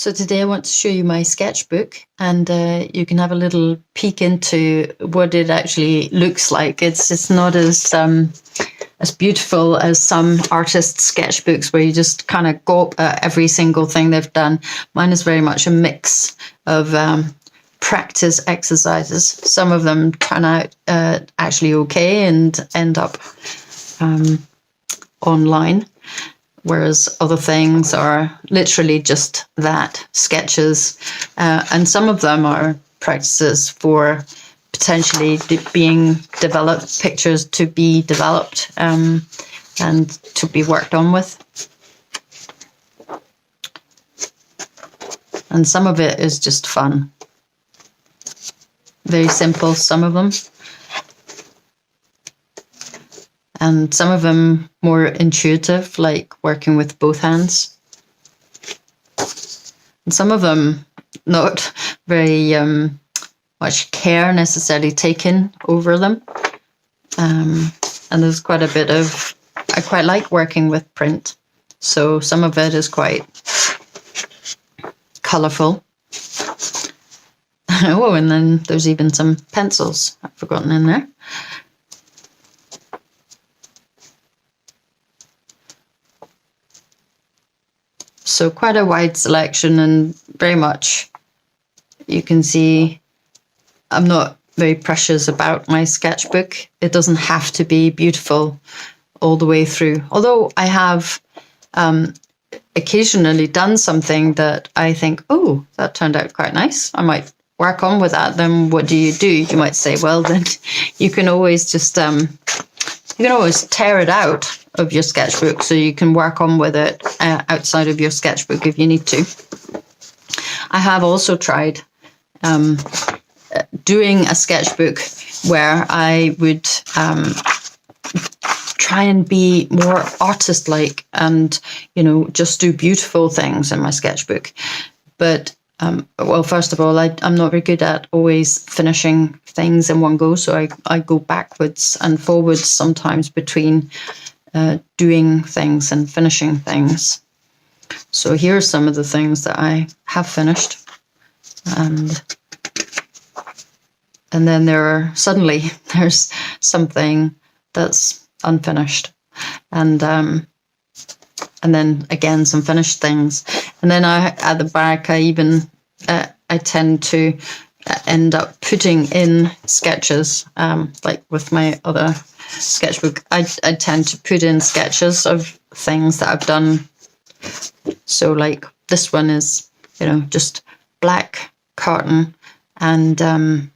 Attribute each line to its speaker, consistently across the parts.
Speaker 1: So today I want to show you my sketchbook, and you can have a little peek into what it actually looks like. It's not as beautiful as some artists' sketchbooks where you just kind of go at every single thing they've done. Mine is very much a mix of practice exercises. Some of them turn out actually okay and end up online, whereas other things are literally just that, sketches. And some of them are practices for potentially being developed, pictures to be developed and to be worked on with. And some of it is just fun. Very simple, some of them. And some of them more intuitive, like working with both hands. And some of them not very much care necessarily taken over them. And there's quite a bit of, I quite like working with print. So some of it is quite colourful. Oh, and then there's even some pencils I've forgotten in there. So quite a wide selection, and very much you can see I'm not very precious about my sketchbook. It doesn't have to be beautiful all the way through. Although I have occasionally done something that I think, oh, that turned out quite nice. I might work on with that. Then what do? You might say, well, then you can always just you can always tear it out of your sketchbook so you can work on with it outside of your sketchbook if you need to. I have also tried doing a sketchbook where I would try and be more artist-like and, just do beautiful things in my sketchbook. But well, first of all, I'm not very good at always finishing things in one go, so I go backwards and forwards sometimes between doing things and finishing things. So here are some of the things that I have finished, and then there's something that's unfinished, and then again some finished things. And then at the back, I tend to end up putting in sketches, like with my other sketchbook. I tend to put in sketches of things that I've done. So like this one is, just black carton and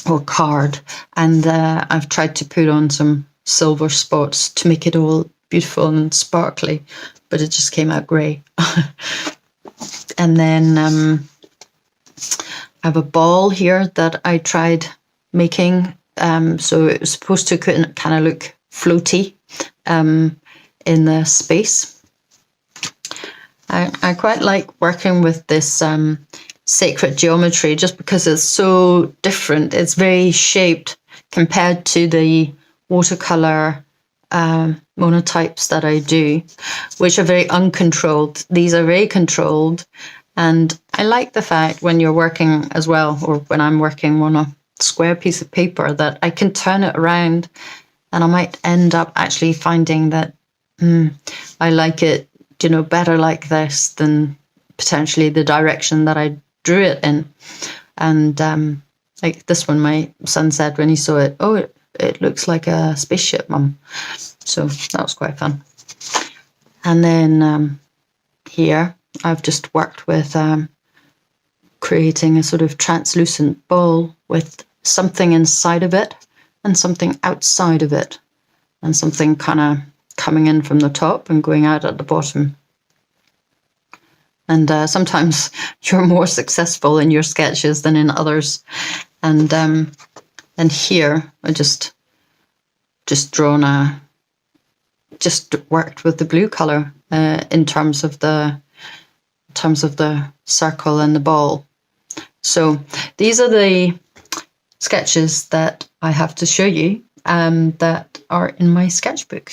Speaker 1: or card, and I've tried to put on some silver spots to make it all beautiful and sparkly, but it just came out grey. And then I have a ball here that I tried making. So it was supposed to kind of look floaty in the space. I quite like working with this sacred geometry just because it's so different. It's very shaped compared to the watercolor monotypes that I do, which are very uncontrolled. These are very controlled, and I like the fact when you're working as well, or when I'm working on a square piece of paper, that I can turn it around, and I might end up actually finding that I like it, better like this than potentially the direction that I drew it in. And like this one, my son said when he saw it, oh, it looks like a spaceship, Mum. So that was quite fun. And then here I've just worked with creating a sort of translucent ball with something inside of it and something outside of it, and something kind of coming in from the top and going out at the bottom. And sometimes you're more successful in your sketches than in others. And here I just worked with the blue color in terms of the circle and the ball. So these are the sketches that I have to show you that are in my sketchbook.